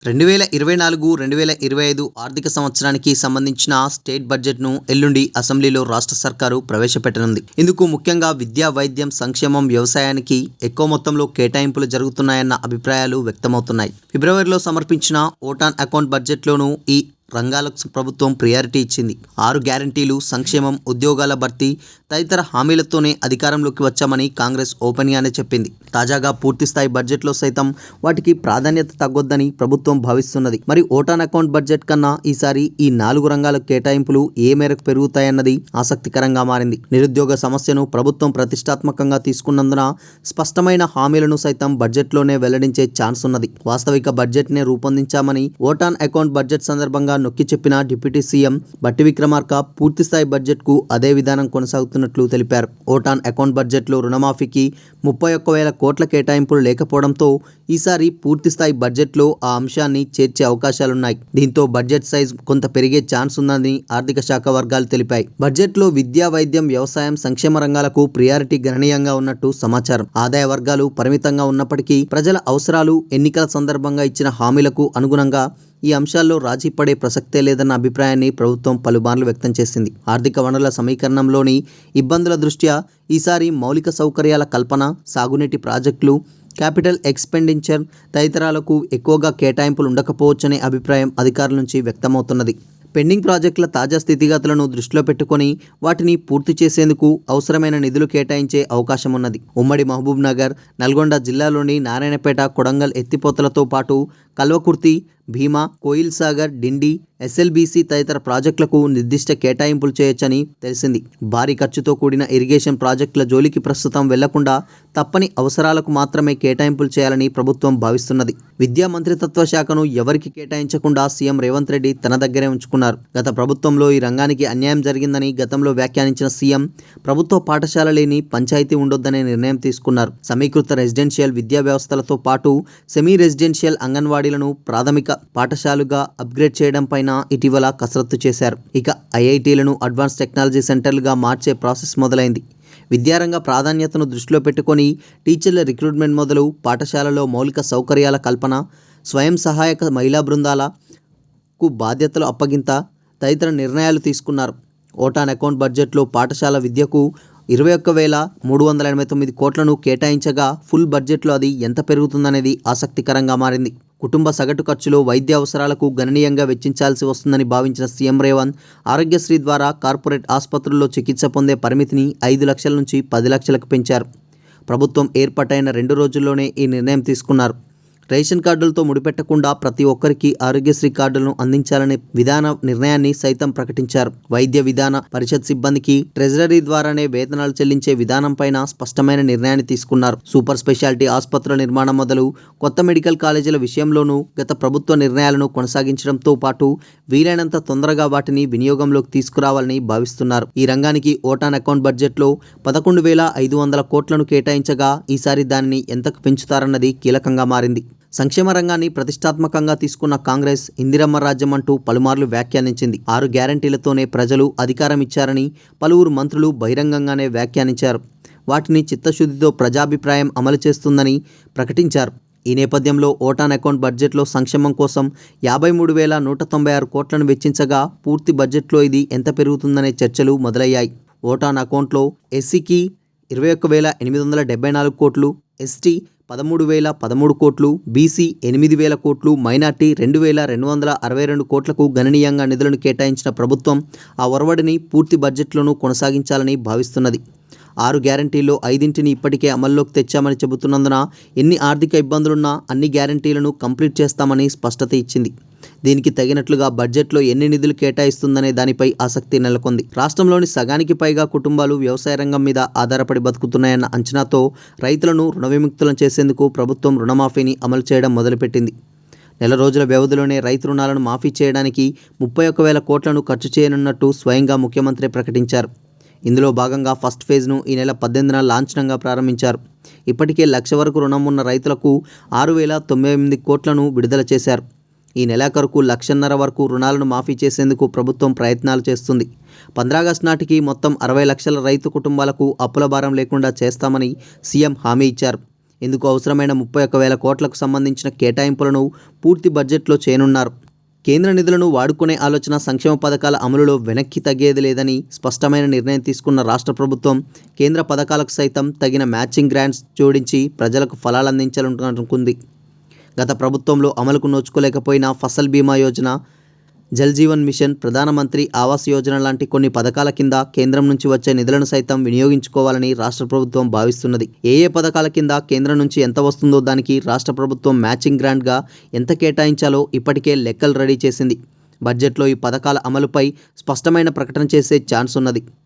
2024, 2025 ఆర్థిక సంవత్సరానికి సంబంధించిన స్టేట్ బడ్జెట్ను ఎల్లుండి అసెంబ్లీలో రాష్ట్ర సర్కారు ప్రవేశపెట్టనుంది. ఇందుకు ముఖ్యంగా విద్య, వైద్యం, సంక్షేమం, వ్యవసాయానికి ఎక్కువ మొత్తంలో కేటాయింపులు జరుగుతున్నాయన్న అభిప్రాయాలు వ్యక్తమవుతున్నాయి. ఫిబ్రవరిలో సమర్పించిన ఓట్ ఆన్ అకౌంట్ బడ్జెట్లోనూ ఈ రంగాలకు ప్రభుత్వం ప్రియారిటీ ఇచ్చింది. 6 గ్యారంటీలు, సంక్షేమం, ఉద్యోగాల భర్తీ తదితర హామీలతోనే అధికారంలోకి వచ్చామని కాంగ్రెస్ ఓపెన్గానే చెప్పింది. తాజాగా పూర్తిస్థాయి బడ్జెట్లో సైతం వాటికి ప్రాధాన్యత తగ్గొద్దని ప్రభుత్వం భావిస్తున్నది. మరి ఓట్ ఆన్ అకౌంట్ బడ్జెట్ కన్నా ఈసారి ఈ 4 రంగాల కేటాయింపులు ఏ మేరకు పెరుగుతాయన్నది ఆసక్తికరంగా మారింది. నిరుద్యోగ సమస్యను ప్రభుత్వం ప్రతిష్టాత్మకంగా తీసుకున్నందున స్పష్టమైన హామీలను సైతం బడ్జెట్లోనే వెల్లడించే ఛాన్స్ ఉన్నది. వాస్తవిక బడ్జెట్నే రూపొందించామని ఓట్ ఆన్ అకౌంట్ బడ్జెట్ సందర్భంగా నొక్కి చెప్పిన డిప్యూటీ సీఎం బట్టి విక్రమార్క పూర్తిస్థాయి బడ్జెట్కు అదే విధానం కొనసాగుతున్నట్లు తెలిపారు. ఓట్ ఆన్ అకౌంట్ బడ్జెట్లో రుణమాఫీకి 31,000 కోట్ల కేటాయింపులు లేకపోవడంతో ఈసారి పూర్తిస్థాయి బడ్జెట్లో ఆ అంశాన్ని చేర్చే అవకాశాలున్నాయి. దీంతో బడ్జెట్ సైజ్ కొంత పెరిగే ఛాన్స్ ఉందని ఆర్థిక శాఖ వర్గాలు తెలిపాయి. బడ్జెట్లో విద్య, వైద్యం, వ్యవసాయం, సంక్షేమ రంగాలకు ప్రియారిటీ గణనీయంగా ఉన్నట్టు సమాచారం. ఆదాయ వర్గాలు పరిమితంగా ఉన్నప్పటికీ ప్రజల అవసరాలు, ఎన్నికల సందర్భంగా ఇచ్చిన హామీలకు అనుగుణంగా ఈ అంశాల్లో రాజీ పడే ప్రసక్తే లేదన్న అభిప్రాయాన్ని ప్రభుత్వం పలుమార్లు వ్యక్తం చేసింది. ఆర్థిక వనరుల సమీకరణంలోని ఇబ్బందుల దృష్ట్యా ఈసారి మౌలిక సౌకర్యాల కల్పన, సాగునీటి ప్రాజెక్టులు, క్యాపిటల్ ఎక్స్పెండిచర్ తదితరాలకు ఎక్కువగా కేటాయింపులు ఉండకపోవచ్చనే అభిప్రాయం అధికారుల నుంచి వ్యక్తమవుతున్నది. పెండింగ్ ప్రాజెక్టుల తాజా స్థితిగతులను దృష్టిలో పెట్టుకొని వాటిని పూర్తి చేసేందుకు అవసరమైన నిధులు కేటాయించే అవకాశం ఉన్నది. ఉమ్మడి మహబూబ్ నగర్, నల్గొండ జిల్లాలోని నారాయణపేట, కొడంగల్ ఎత్తిపోతలతో పాటు కల్వకుర్తి, భీమా, కోయిల్ సాగర్, డిండి, ఎస్ఎల్బీసీ తదితర ప్రాజెక్టులకు నిర్దిష్ట కేటాయింపులు చేయొచ్చని తెలిసింది. భారీ ఖర్చుతో కూడిన ఇరిగేషన్ ప్రాజెక్టుల జోలికి ప్రస్తుతం వెళ్లకుండా తప్పని అవసరాలకు మాత్రమే కేటాయింపులు చేయాలని ప్రభుత్వం భావిస్తున్నది. విద్యా మంత్రిత్వ శాఖను ఎవరికి కేటాయించకుండా సీఎం రేవంత్ రెడ్డి తన దగ్గరే ఉంచుకున్నారు. గత ప్రభుత్వంలో ఈ రంగానికి అన్యాయం జరిగిందని గతంలో వ్యాఖ్యానించిన సీఎం ప్రభుత్వ పాఠశాల లేని పంచాయతీ ఉండొద్దనే నిర్ణయం తీసుకున్నారు. సమీకృత రెసిడెన్షియల్ విద్యా వ్యవస్థలతో పాటు సెమీ రెసిడెన్షియల్ అంగన్వాడీలను ప్రాథమిక పాఠశాలగా అప్గ్రేడ్ చేయడం పైన ఇటీవల కసరత్తు చేశారు. ఇక ఐఐటీలను అడ్వాన్స్ టెక్నాలజీ సెంటర్లుగా మార్చే ప్రాసెస్ మొదలైంది. విద్యారంగ ప్రాధాన్యతను దృష్టిలో పెట్టుకొని టీచర్ల రిక్రూట్మెంట్ మొదలు, పాఠశాలలో మౌలిక సౌకర్యాల కల్పన, స్వయం సహాయక మహిళా బృందాలకు బాధ్యతలు అప్పగింత తదితర నిర్ణయాలు తీసుకున్నారు. ఓట్ ఆన్ అకౌంట్ బడ్జెట్లో పాఠశాల విద్యకు 21,389 కోట్లను కేటాయించగా ఫుల్ బడ్జెట్లో అది ఎంత పెరుగుతుందనేది ఆసక్తికరంగా మారింది. కుటుంబ సగటు ఖర్చులో వైద్య అవసరాలకు గణనీయంగా వెచ్చించాల్సి వస్తుందని భావించిన సీఎం రేవంత్ ఆరోగ్యశ్రీ ద్వారా కార్పొరేట్ ఆసుపత్రుల్లో చికిత్స పొందే పరిమితిని 5 లక్షల నుంచి 10 లక్షలకు పెంచారు. ప్రభుత్వం ఏర్పాటైన 2 రోజుల్లోనే ఈ నిర్ణయం తీసుకున్నారు. రేషన్ కార్డులతో ముడిపెట్టకుండా ప్రతి ఒక్కరికి ఆరోగ్యశ్రీ కార్డులను అందించాలనే నిర్ణయాన్ని సైతం ప్రకటించారు. వైద్య విధాన పరిషత్ సిబ్బందికి ట్రెజరీ ద్వారానే వేతనాలు చెల్లించే విధానంపైన స్పష్టమైన నిర్ణయాన్ని తీసుకున్నారు. సూపర్ స్పెషాలిటీ ఆసుపత్రుల నిర్మాణం మొదలు కొత్త మెడికల్ కాలేజీల విషయంలోనూ గత ప్రభుత్వ నిర్ణయాలను కొనసాగించడంతో పాటు వీలైనంత తొందరగా వాటిని వినియోగంలోకి తీసుకురావాలని భావిస్తున్నారు. ఈ రంగానికి ఓట్ ఆన్ అకౌంట్ బడ్జెట్లో 11,500 కోట్లను కేటాయించగా ఈసారి దానిని ఎంతకు పెంచుతారన్నది కీలకంగా మారింది. సంక్షేమ రంగాన్ని ప్రతిష్టాత్మకంగా తీసుకున్న కాంగ్రెస్ ఇందిరమ్మ రాజ్యం అంటూ పలుమార్లు వ్యాఖ్యానించింది. 6 గ్యారంటీలతోనే ప్రజలు అధికారం ఇచ్చారని పలువురు మంత్రులు బహిరంగంగానే వ్యాఖ్యానించారు. వాటిని చిత్తశుద్ధితో ప్రజాభిప్రాయం అమలు చేస్తుందని ప్రకటించారు. ఈ నేపథ్యంలో ఓట్ ఆన్ అకౌంట్ బడ్జెట్లో సంక్షేమం కోసం 53,196 కోట్లను వెచ్చించగా పూర్తి బడ్జెట్లో ఇది ఎంత పెరుగుతుందనే చర్చలు మొదలయ్యాయి. ఓట్ ఆన్ అకౌంట్లో ఎస్సీకి 21,874 కోట్లు, ఎస్టీ 13,013 కోట్లు, బీసీ 8,000 కోట్లు, మైనార్టీ 2,262 కోట్లకు గణనీయంగా నిధులను కేటాయించిన ప్రభుత్వం ఆ ఒరవడిని పూర్తి బడ్జెట్లోనూ కొనసాగించాలని భావిస్తున్నది. 6 గ్యారంటీల్లో 5ంటిని ఇప్పటికే అమల్లోకి తెచ్చామని చెబుతున్నందున ఎన్ని ఆర్థిక ఇబ్బందులున్నా అన్ని గ్యారంటీలను కంప్లీట్ చేస్తామని స్పష్టత ఇచ్చింది. దీనికి తగినట్లుగా బడ్జెట్లో ఎన్ని నిధులు కేటాయిస్తుందనే దానిపై ఆసక్తి నెలకొంది. రాష్ట్రంలోని సగానికి పైగా కుటుంబాలు వ్యవసాయ రంగం మీద ఆధారపడి బతుకుతున్నాయన్న అంచనాతో రైతులను రుణ విముక్తులను చేసేందుకు ప్రభుత్వం రుణమాఫీని అమలు చేయడం మొదలుపెట్టింది. నెల రోజుల వ్యవధిలోనే రైతు రుణాలను మాఫీ చేయడానికి 31,000 కోట్లను ఖర్చు చేయనున్నట్టు స్వయంగా ముఖ్యమంత్రి ప్రకటించారు. ఇందులో భాగంగా ఫస్ట్ ఫేజ్ను ఈ నెల 18న లాంఛనంగా ప్రారంభించారు. ఇప్పటికే 1,00,000 వరకు రుణం ఉన్న రైతులకు 6,098 కోట్లను విడుదల చేశారు. ఈ నెలాఖరుకు 1,50,000 వరకు రుణాలను మాఫీ చేసేందుకు ప్రభుత్వం ప్రయత్నాలు చేస్తుంది. 15 ఆగస్టు నాటికి మొత్తం 60 లక్షల రైతు కుటుంబాలకు అప్పుల భారం లేకుండా చేస్తామని సీఎం హామీ ఇచ్చారు. ఇందుకు అవసరమైన 31,000 కోట్లకు సంబంధించిన కేటాయింపులను పూర్తి బడ్జెట్లో చేయనున్నారు. కేంద్ర నిధులను వాడుకునే ఆలోచన సంక్షేమ పథకాల అమలులో వెనక్కి తగ్గేది లేదని స్పష్టమైన నిర్ణయం తీసుకున్న రాష్ట్ర ప్రభుత్వం కేంద్ర పథకాలకు సైతం తగిన మ్యాచింగ్ గ్రాంట్స్ జోడించి ప్రజలకు ఫలాలందించాలనుకుంది. గత ప్రభుత్వంలో అమలుకు నోచుకోలేకపోయిన ఫసల్ బీమా యోజన, జల్ జీవన్ మిషన్, ప్రధానమంత్రి ఆవాస్ యోజన లాంటి కొన్ని పథకాల కింద కేంద్రం నుంచి వచ్చే నిధులను సైతం వినియోగించుకోవాలని రాష్ట్ర ప్రభుత్వం భావిస్తున్నది. ఏ పథకాల కింద కేంద్రం నుంచి ఎంత వస్తుందో దానికి రాష్ట్ర ప్రభుత్వం మ్యాచింగ్ గ్రాంట్గా ఎంత కేటాయించాలో ఇప్పటికే లెక్కలు రెడీ చేసింది. బడ్జెట్లో ఈ పథకాల అమలుపై స్పష్టమైన ప్రకటన చేసే ఛాన్స్ ఉన్నది.